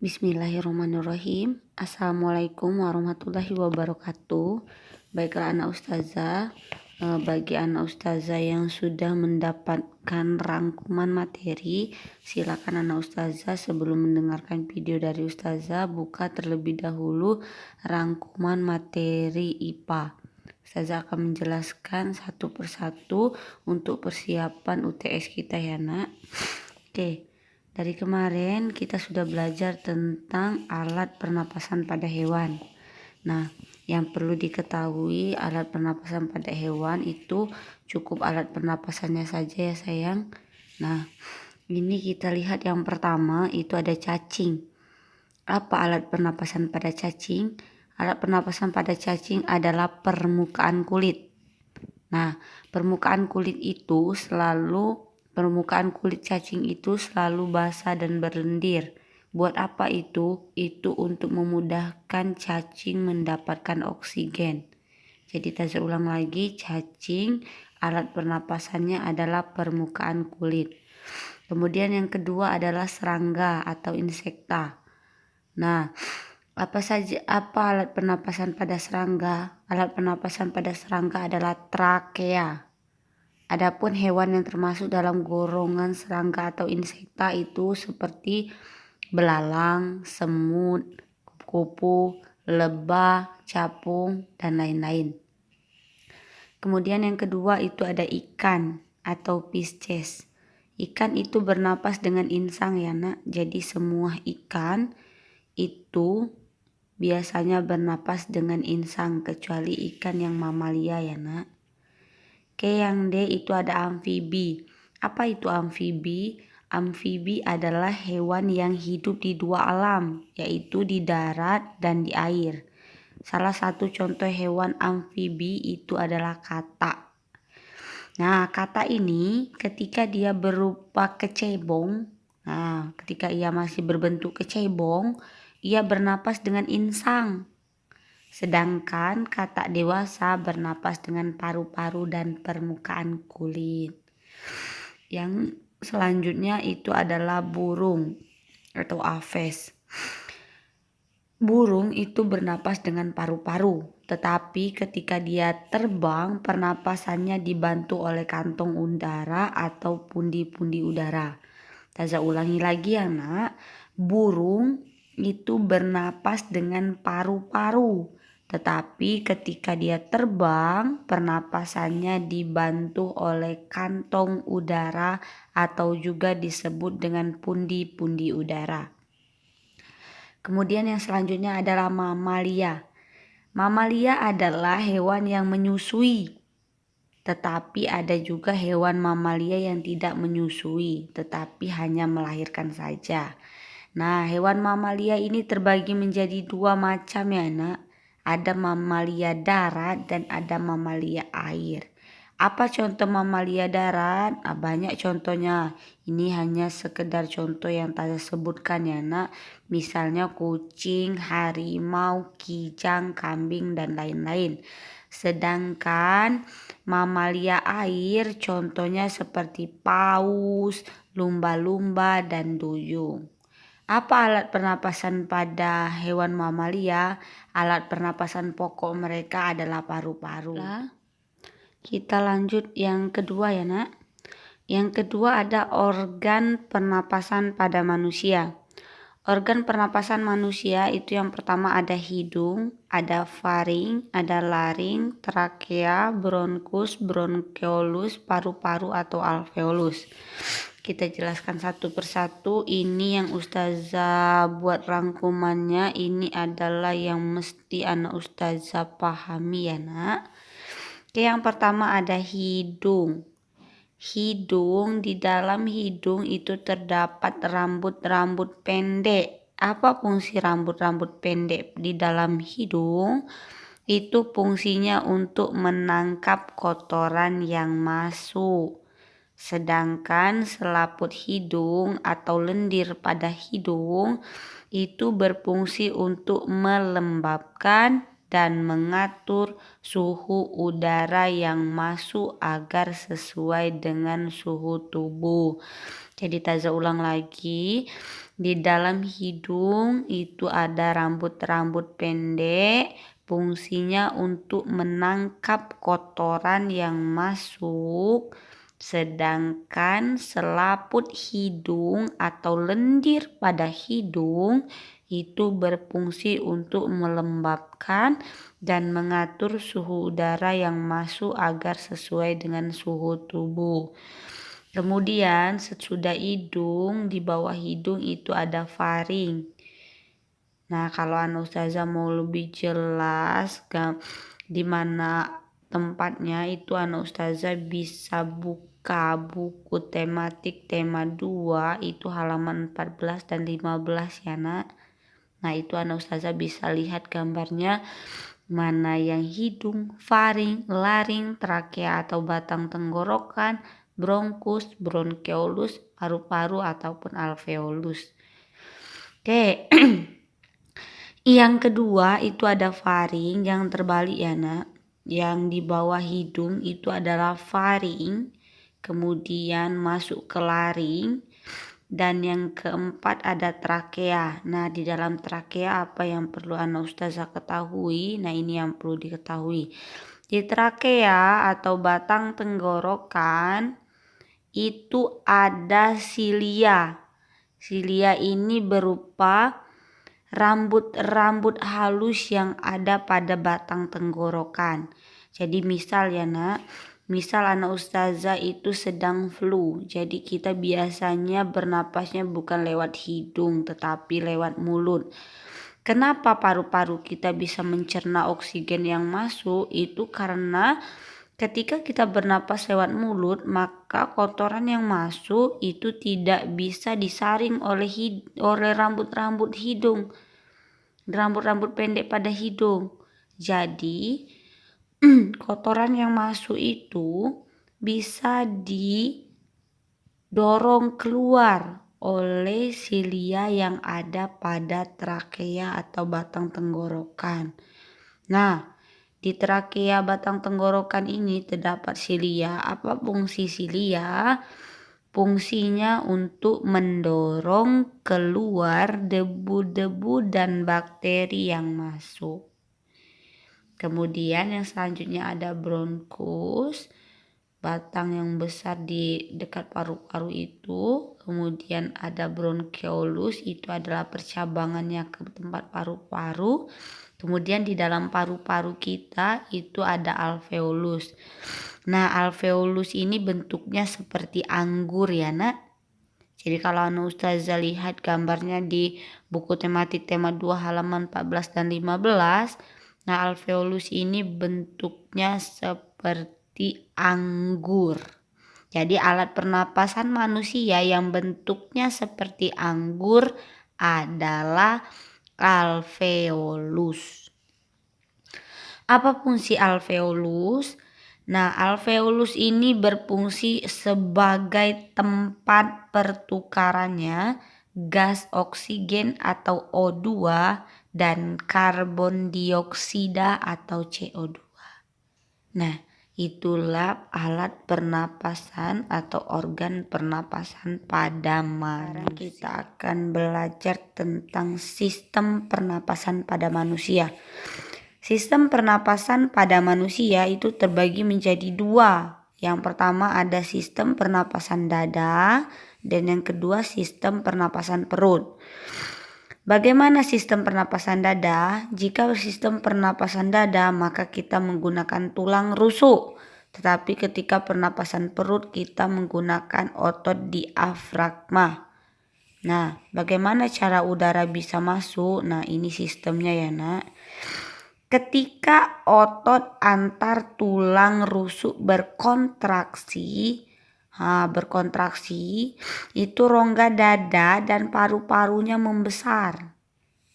Bismillahirrahmanirrahim. Assalamualaikum warahmatullahi wabarakatuh. Baiklah anak ustazah, bagi anak ustazah yang sudah mendapatkan rangkuman materi, silakan anak ustazah sebelum mendengarkan video dari ustazah buka terlebih dahulu rangkuman materi IPA. Ustazah akan menjelaskan satu persatu untuk persiapan UTS kita ya nak. Oke. Dari kemarin kita sudah belajar tentang alat pernapasan pada hewan. Nah, yang perlu diketahui alat pernapasan pada hewan itu cukup alat pernapasannya saja ya sayang. Nah, ini kita lihat yang pertama itu ada cacing. Apa alat pernapasan pada cacing? Alat pernapasan pada cacing adalah permukaan kulit. Nah, permukaan kulit cacing itu selalu basah dan berlendir. Buat apa itu? Itu untuk memudahkan cacing mendapatkan oksigen. Jadi saya ulang lagi, cacing alat pernapasannya adalah permukaan kulit. Kemudian yang kedua adalah serangga atau insekta. Nah, apa alat pernapasan pada serangga? Alat pernapasan pada serangga adalah trakea. Adapun hewan yang termasuk dalam golongan serangga atau insekta itu seperti belalang, semut, kupu-kupu, lebah, capung, dan lain-lain. Kemudian yang kedua itu ada ikan atau Pisces. Ikan itu bernapas dengan insang ya nak. Jadi semua ikan itu biasanya bernapas dengan insang kecuali ikan yang mamalia ya nak. Oke, yang D itu ada amfibi. Apa itu amfibi? Amfibi adalah hewan yang hidup di dua alam, yaitu di darat dan di air. Salah satu contoh hewan amfibi itu adalah katak. Nah, katak ini ketika dia berupa kecebong, ketika ia masih berbentuk kecebong, ia bernapas dengan insang. Sedangkan katak dewasa bernapas dengan paru-paru dan permukaan kulit. Yang selanjutnya itu adalah burung atau aves. Burung itu bernapas dengan paru-paru, tetapi ketika dia terbang, pernapasannya dibantu oleh kantong udara atau pundi-pundi udara. Taza ulangi lagi ya nak, burung itu bernapas dengan paru-paru. Tetapi ketika dia terbang, pernapasannya dibantu oleh kantong udara atau juga disebut dengan pundi-pundi udara. Kemudian yang selanjutnya adalah mamalia. Mamalia adalah hewan yang menyusui. Tetapi ada juga hewan mamalia yang tidak menyusui, tetapi hanya melahirkan saja. Nah, hewan mamalia ini terbagi menjadi dua macam ya nak. Ada mamalia darat dan ada mamalia air. Apa contoh mamalia darat? Banyak contohnya. Ini hanya sekedar contoh yang saya sebutkan ya nak. Misalnya kucing, harimau, kijang, kambing, dan lain-lain. Sedangkan mamalia air contohnya seperti paus, lumba-lumba, dan duyung. Apa alat pernapasan pada hewan mamalia? Alat pernapasan pokok mereka adalah paru-paru. Kita lanjut yang kedua ya nak. Yang kedua ada organ pernapasan pada manusia. Organ pernapasan manusia itu yang pertama ada hidung, ada faring, ada laring, trakea, bronkus, bronkeolus, paru-paru atau alveolus. Kita jelaskan satu persatu. Ini yang ustazah buat rangkumannya. Ini adalah yang mesti anak ustazah pahami ya nak. Oke, yang pertama ada hidung. Hidung, di dalam hidung itu terdapat rambut-rambut pendek. Apa fungsi rambut-rambut pendek di dalam hidung? Itu fungsinya untuk menangkap kotoran yang masuk. Sedangkan selaput hidung atau lendir pada hidung itu berfungsi untuk melembabkan dan mengatur suhu udara yang masuk agar sesuai dengan suhu tubuh. Jadi taza ulang lagi, Di dalam hidung itu ada rambut-rambut pendek, fungsinya untuk menangkap kotoran yang masuk, sedangkan selaput hidung atau lendir pada hidung itu berfungsi untuk melembabkan dan mengatur suhu udara yang masuk agar sesuai dengan suhu tubuh. Kemudian sesudah hidung, di bawah hidung itu ada faring. Nah, kalau Ustazah mau lebih jelas di mana tempatnya itu Ustazah bisa buka buku tematik tema 2 itu halaman 14 dan 15 ya nak. Nah, itu Ustazah bisa lihat gambarnya mana yang hidung, faring, laring, trakea atau batang tenggorokan, bronkus, bronkeolus, paru-paru ataupun alveolus. Oke. Yang kedua itu ada faring, yang terbalik ya nak. Yang di bawah hidung itu adalah faring, kemudian masuk ke laring, dan yang keempat ada trakea. Nah, di dalam trakea apa yang perlu Ustazah ketahui? Nah, ini yang perlu diketahui. Di trakea atau batang tenggorokan itu ada silia. Silia ini berupa rambut-rambut halus yang ada pada batang tenggorokan. Jadi misal ya nak, misal Ustazah itu sedang flu. Jadi kita biasanya bernapasnya bukan lewat hidung tetapi lewat mulut. Kenapa paru-paru kita bisa mencerna oksigen yang masuk? Itu karena ketika kita bernapas lewat mulut, maka kotoran yang masuk itu tidak bisa disaring oleh rambut-rambut hidung, rambut-rambut pendek pada hidung. Jadi kotoran yang masuk itu bisa didorong keluar oleh silia yang ada pada trakea atau batang tenggorokan. Nah, di trakea batang tenggorokan ini terdapat silia. Apa fungsi silia? Fungsinya untuk mendorong keluar debu-debu dan bakteri yang masuk. Kemudian yang selanjutnya ada bronkus, batang yang besar di dekat paru-paru itu. Kemudian ada bronkeolus, itu adalah percabangannya ke tempat paru-paru. Kemudian di dalam paru-paru kita itu ada alveolus. Nah, alveolus ini bentuknya seperti anggur ya nak. Jadi kalau Ustazah lihat gambarnya di buku tematik tema 2 halaman 14 dan 15. Nah, alveolus ini bentuknya seperti anggur. Jadi alat pernapasan manusia yang bentuknya seperti anggur adalah alveolus. Apa fungsi alveolus? Nah, alveolus ini berfungsi sebagai tempat pertukarannya gas oksigen atau O2 dan karbon dioksida atau CO2. Nah, itulah alat pernapasan atau organ pernapasan pada manusia. Kita akan belajar tentang sistem pernapasan pada manusia. Sistem pernapasan pada manusia itu terbagi menjadi 2. Yang pertama ada sistem pernapasan dada dan yang kedua sistem pernapasan perut. Bagaimana sistem pernapasan dada? Jika sistem pernapasan dada maka kita menggunakan tulang rusuk. Tetapi ketika pernapasan perut kita menggunakan otot diafragma. Nah, bagaimana cara udara bisa masuk? Nah, ini sistemnya ya nak. Ketika otot antar tulang rusuk berkontraksi, itu rongga dada dan paru-parunya membesar.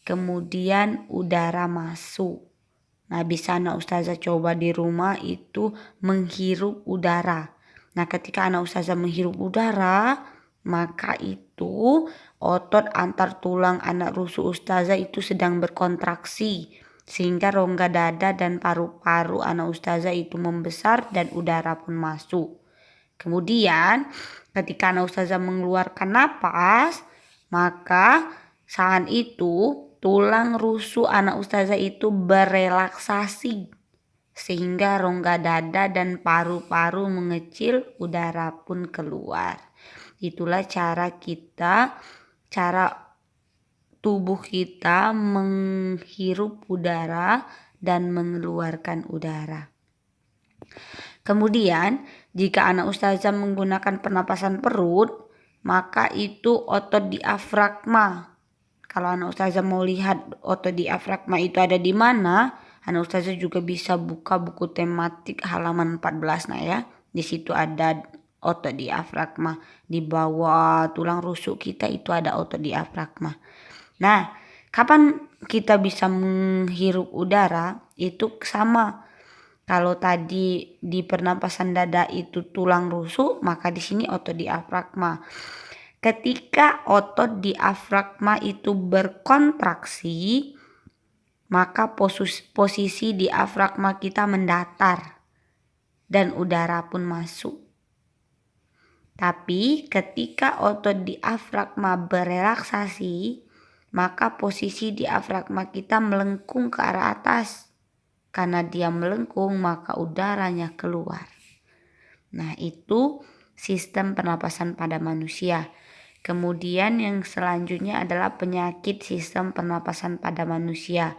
Kemudian udara masuk. Nah, bisa Ustazah coba di rumah itu menghirup udara. Nah, ketika Ustazah menghirup udara, maka itu otot antar tulang anak rusuk Ustazah itu sedang berkontraksi. Sehingga rongga dada dan paru-paru Ustazah itu membesar dan udara pun masuk. Kemudian ketika Ustazah mengeluarkan napas, Maka saat itu tulang rusuk anak ustazah itu berelaksasi sehingga rongga dada dan paru-paru mengecil, udara pun keluar. Itulah cara tubuh kita menghirup udara dan mengeluarkan udara. Kemudian jika anak ustazah menggunakan pernapasan perut, maka itu otot diafragma. Kalau anak ustazah mau lihat otot diafragma itu ada di mana, anak ustazah juga bisa buka buku tematik halaman 14 ya. Di situ ada otot diafragma. Di bawah tulang rusuk kita itu ada otot diafragma. Nah, kapan kita bisa menghirup udara? Itu sama. Kalau tadi di pernapasan dada itu tulang rusuk, maka di sini otot diafragma. Ketika otot diafragma itu berkontraksi, maka posisi diafragma kita mendatar dan udara pun masuk. Tapi ketika otot diafragma berelaksasi, maka posisi diafragma kita melengkung ke arah atas. Karena dia melengkung, maka udaranya keluar. Nah, itu sistem pernapasan pada manusia. Kemudian yang selanjutnya adalah penyakit sistem pernapasan pada manusia.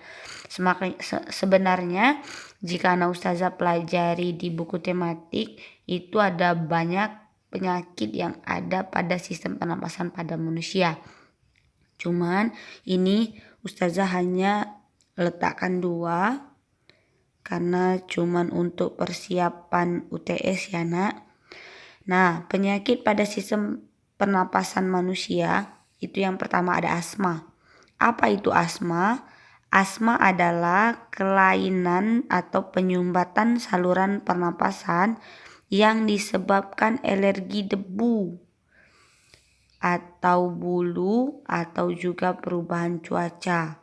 Sebenarnya jika anak ustazah pelajari di buku tematik, itu ada banyak penyakit yang ada pada sistem pernapasan pada manusia. Cuman ini ustazah hanya letakkan 2 karena cuman untuk persiapan UTS ya nak. Nah, penyakit pada sistem pernapasan manusia itu yang pertama ada asma. Apa itu asma? Asma adalah kelainan atau penyumbatan saluran pernapasan yang disebabkan alergi debu atau bulu atau juga perubahan cuaca.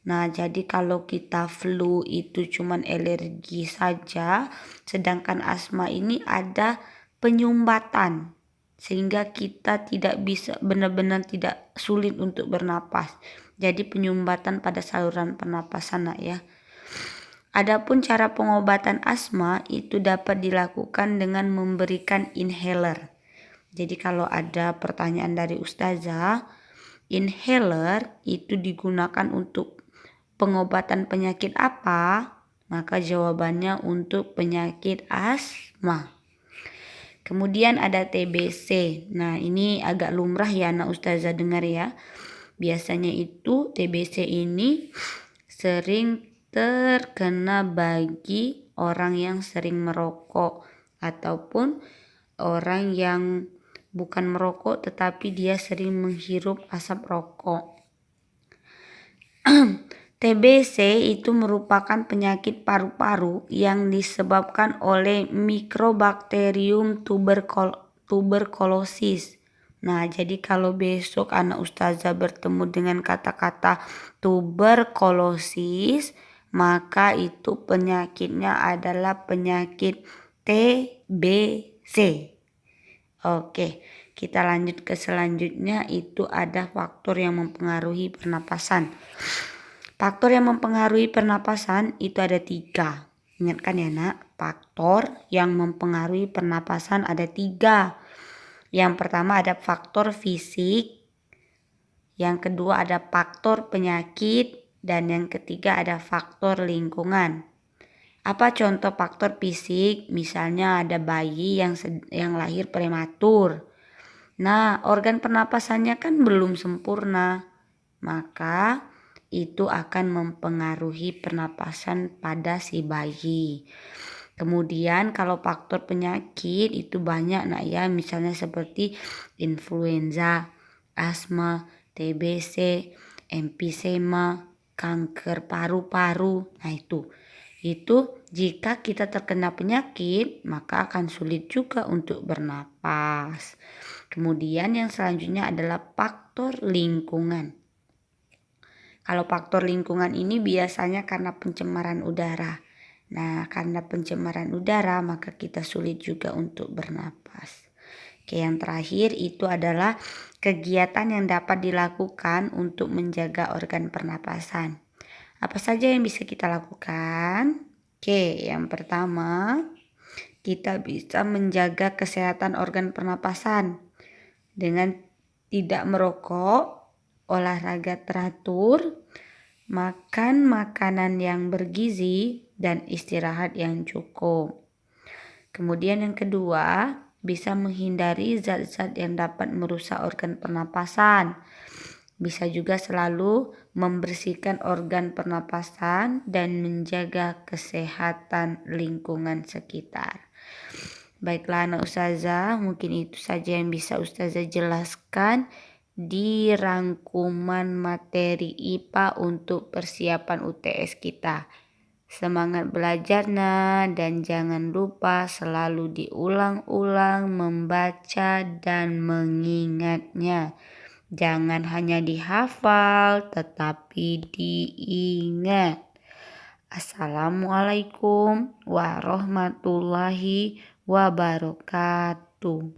Nah, jadi kalau kita flu itu cuman alergi saja, sedangkan asma ini ada penyumbatan sehingga kita tidak bisa benar-benar tidak sulit untuk bernapas. Jadi penyumbatan pada saluran pernapasan ya. Adapun cara pengobatan asma itu dapat dilakukan dengan memberikan inhaler. Jadi kalau ada pertanyaan dari ustazah, inhaler itu digunakan untuk pengobatan penyakit apa? Maka jawabannya untuk penyakit asma. Kemudian ada TBC. Nah, ini agak lumrah ya anak ustazah dengar ya. Biasanya itu TBC ini sering terkena bagi orang yang sering merokok ataupun orang yang bukan merokok tetapi dia sering menghirup asap rokok. TBC itu merupakan penyakit paru-paru yang disebabkan oleh Mycobacterium tuberculosis. Nah, jadi kalau besok anak ustazah bertemu dengan kata-kata tuberkulosis, maka itu penyakitnya adalah penyakit TBC. Oke, kita lanjut ke selanjutnya, itu ada faktor yang mempengaruhi pernapasan. Faktor yang mempengaruhi pernapasan itu ada 3. Ingatkan ya nak, faktor yang mempengaruhi pernapasan ada 3. Yang pertama ada faktor fisik, yang kedua ada faktor penyakit, dan yang ketiga ada faktor lingkungan. Apa contoh faktor fisik? Misalnya ada bayi yang lahir prematur. Nah, organ pernapasannya kan belum sempurna, maka itu akan mempengaruhi pernapasan pada si bayi. Kemudian kalau faktor penyakit itu banyak nak ya, misalnya seperti influenza, asma, TBC, emfisema, kanker paru-paru. Nah itu jika kita terkena penyakit maka akan sulit juga untuk bernapas. Kemudian yang selanjutnya adalah faktor lingkungan. Kalau faktor lingkungan ini biasanya karena pencemaran udara. Nah, karena pencemaran udara maka kita sulit juga untuk bernapas. Oke, yang terakhir itu adalah kegiatan yang dapat dilakukan untuk menjaga organ pernapasan. Apa saja yang bisa kita lakukan? Oke, yang pertama, kita bisa menjaga kesehatan organ pernapasan dengan tidak merokok, olahraga teratur, makan makanan yang bergizi, dan istirahat yang cukup. Kemudian yang kedua, bisa menghindari zat-zat yang dapat merusak organ pernapasan. Bisa juga selalu membersihkan organ pernapasan dan menjaga kesehatan lingkungan sekitar. Baiklah anak ustazah, mungkin itu saja yang bisa ustazah jelaskan di rangkuman materi IPA untuk persiapan UTS kita. Semangat belajar dan jangan lupa selalu diulang-ulang membaca dan mengingatnya. Jangan hanya dihafal tetapi diingat. Assalamualaikum warahmatullahi wabarakatuh.